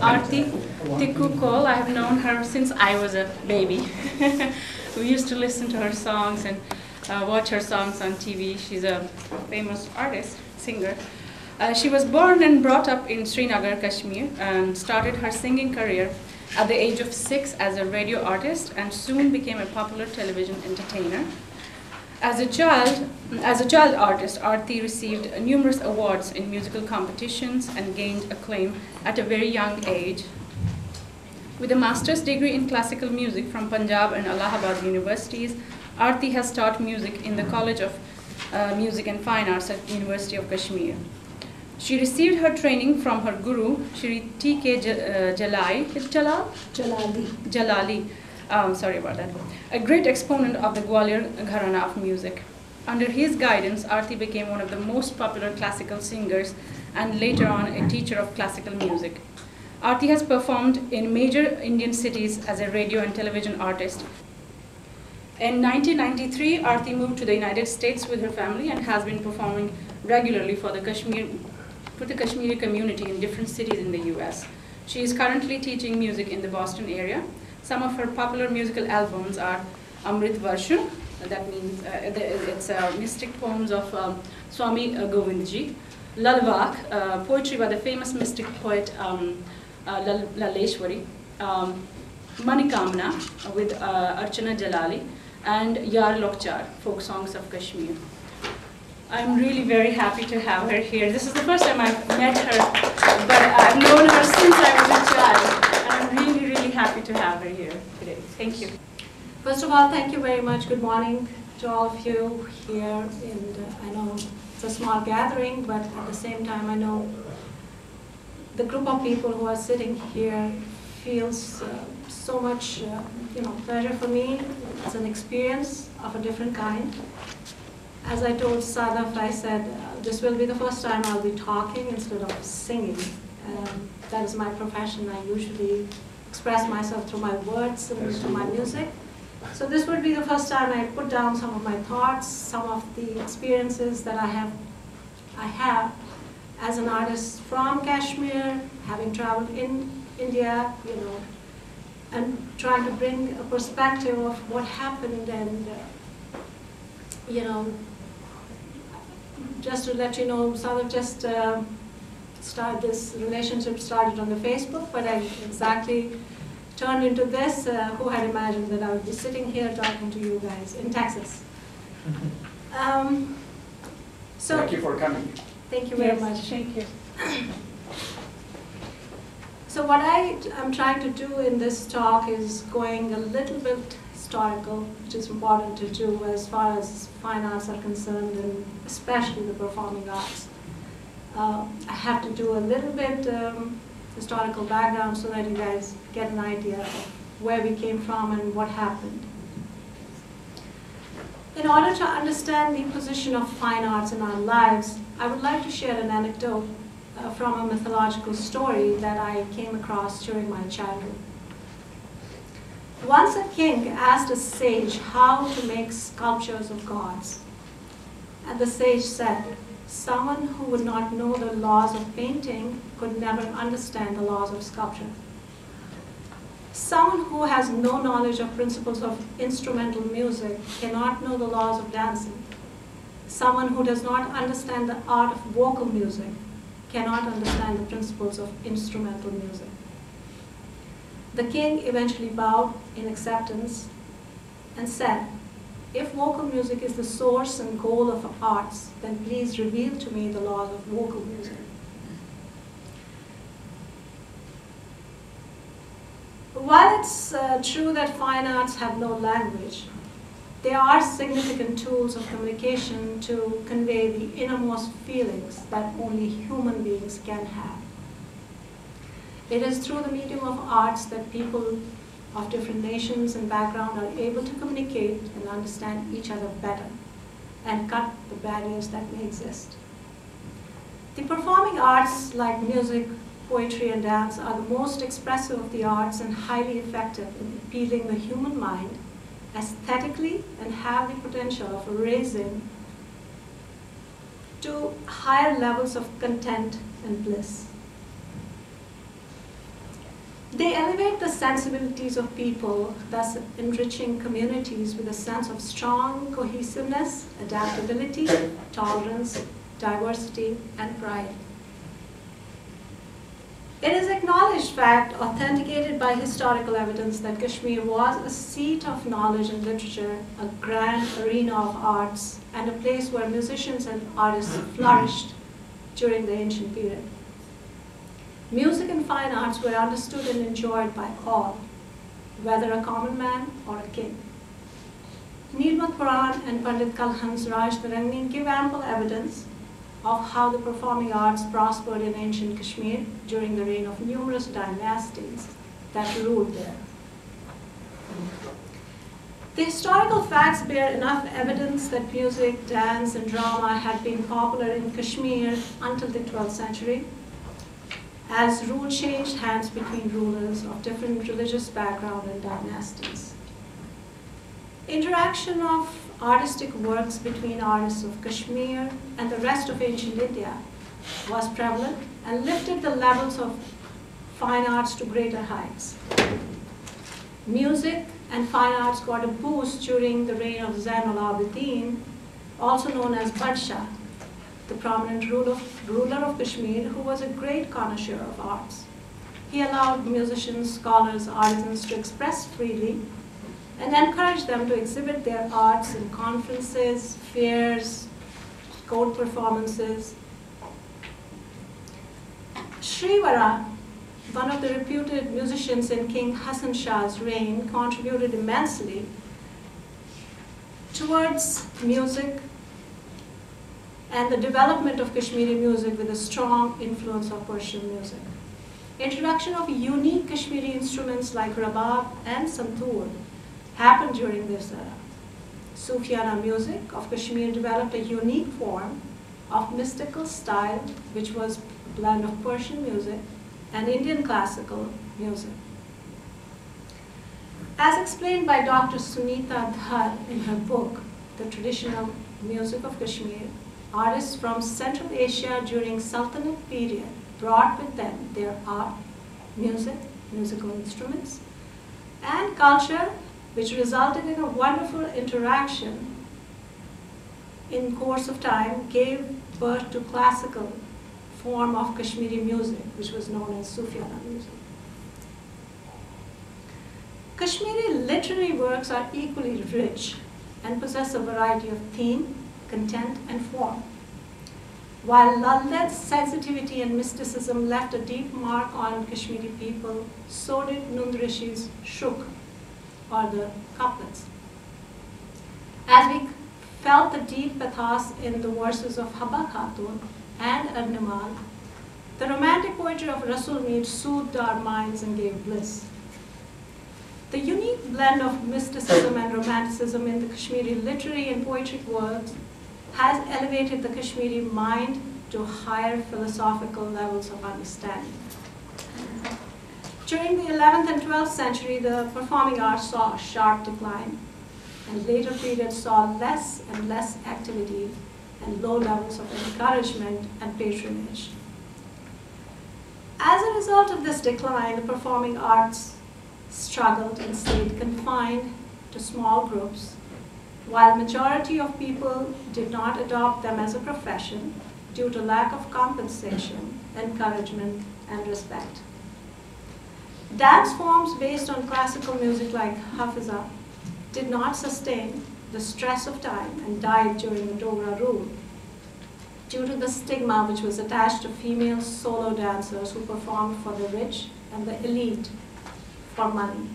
Arti Tiku Kaul. I have known her since I was a baby. We used to listen to her songs and watch her songs on TV. She's a famous artist, singer. She was born and brought up in Srinagar, Kashmir, and started her singing career at the age of 6 as a radio artist and soon became a popular television entertainer. As a child artist, Arti received numerous awards in musical competitions and gained acclaim at a very young age. With a master's degree in classical music from Punjab and Allahabad universities, Arti has taught music in the College of Music and Fine Arts at University of Kashmir. She received her training from her guru, Shri T.K. Jalali. Sorry about that. A great exponent of the Gwalior Gharana of music. Under his guidance, Arti became one of the most popular classical singers and later on a teacher of classical music. Arti has performed in major Indian cities as a radio and television artist. In 1993, Arti moved to the United States with her family and has been performing regularly for the Kashmiri community in different cities in the US. She is currently teaching music in the Boston area. Some of her popular musical albums are Amrit Varshan, that means it's mystic poems of Swami Govindji, Lalvak, poetry by the famous mystic poet Laleshwari, Manikamna with Archana Jalali, and Yar Lokchar, folk songs of Kashmir. I'm really very happy to have her here. This is the first time I've met her, but I've known her since I was a child. And I'm really, really happy to have her here today. Thank you. First of all, thank you very much. Good morning to all of you here. And I know it's a small gathering, but at the same time, I know the group of people who are sitting here feels so much pleasure for me. It's an experience of a different kind. As I told Sadaf, I said, this will be the first time I'll be talking instead of singing. That is my profession. I usually express myself through my words and through my music. So this would be the first time I put down some of my thoughts, some of the experiences that I have as an artist from Kashmir, having traveled in India, and trying to bring a perspective of what happened and, just to let you know, Sadaf just this relationship started on the Facebook, but I exactly turned into this. Who had imagined that I would be sitting here talking to you guys in Texas? So thank you for coming. Thank you very much. Thank you. So what I'm trying to do in this talk is going a little bit historical, which is important to do as far as fine arts are concerned, and especially the performing arts. I have to do a little bit historical background so that you guys get an idea of where we came from and what happened. In order to understand the position of fine arts in our lives, I would like to share an anecdote from a mythological story that I came across during my childhood. Once a king asked a sage how to make sculptures of gods. And the sage said, someone who would not know the laws of painting could never understand the laws of sculpture. Someone who has no knowledge of principles of instrumental music cannot know the laws of dancing. Someone who does not understand the art of vocal music cannot understand the principles of instrumental music. The king eventually bowed in acceptance and said, if vocal music is the source and goal of arts, then please reveal to me the laws of vocal music. While it's true that fine arts have no language, they are significant tools of communication to convey the innermost feelings that only human beings can have. It is through the medium of arts that people of different nations and backgrounds are able to communicate and understand each other better and cut the barriers that may exist. The performing arts like music, poetry, and dance are the most expressive of the arts and highly effective in appealing the human mind aesthetically and have the potential of raising to higher levels of content and bliss. They elevate the sensibilities of people, thus enriching communities with a sense of strong cohesiveness, adaptability, tolerance, diversity, and pride. It is acknowledged fact, authenticated by historical evidence, that Kashmir was a seat of knowledge and literature, a grand arena of arts, and a place where musicians and artists flourished during the ancient period. Music and fine arts were understood and enjoyed by all, whether a common man or a king. Nirmat Puran and Pandit Kalhan's Raj Tarangni give ample evidence of how the performing arts prospered in ancient Kashmir during the reign of numerous dynasties that ruled there. The historical facts bear enough evidence that music, dance, and drama had been popular in Kashmir until the 12th century, as rule changed hands between rulers of different religious background and dynasties. Interaction of artistic works between artists of Kashmir and the rest of ancient India was prevalent and lifted the levels of fine arts to greater heights. Music and fine arts got a boost during the reign of Zain al-Abidin, also known as Badshah, the prominent ruler of Kashmir, who was a great connoisseur of arts. He allowed musicians, scholars, artisans to express freely and encouraged them to exhibit their arts in conferences, fairs, court performances. Srivara, one of the reputed musicians in King Hassan Shah's reign, contributed immensely towards music and the development of Kashmiri music with a strong influence of Persian music. Introduction of unique Kashmiri instruments like rabab and santoor happened during this era. Sufiana music of Kashmir developed a unique form of mystical style, which was a blend of Persian music and Indian classical music. As explained by Dr. Sunita Dhar in her book, The Traditional Music of Kashmir, artists from Central Asia during Sultanate period brought with them their art, music, musical instruments, and culture, which resulted in a wonderful interaction in course of time, gave birth to classical form of Kashmiri music, which was known as Sufiana music. Kashmiri literary works are equally rich and possess a variety of theme, content, and form. While Lallet's sensitivity and mysticism left a deep mark on Kashmiri people, so did Nund Rishi's Shuk, or the couplets. As we felt the deep pathos in the verses of Habba Khatun and Arnimal, the romantic poetry of Rasul Mir soothed our minds and gave bliss. The unique blend of mysticism and romanticism in the Kashmiri literary and poetic works has elevated the Kashmiri mind to higher philosophical levels of understanding. During the 11th and 12th century, the performing arts saw a sharp decline, and later periods saw less and less activity and low levels of encouragement and patronage. As a result of this decline, the performing arts struggled and stayed confined to small groups, while majority of people did not adopt them as a profession due to lack of compensation, encouragement, and respect. Dance forms based on classical music like Hafiza did not sustain the stress of time and died during the Dogra rule due to the stigma which was attached to female solo dancers who performed for the rich and the elite for money.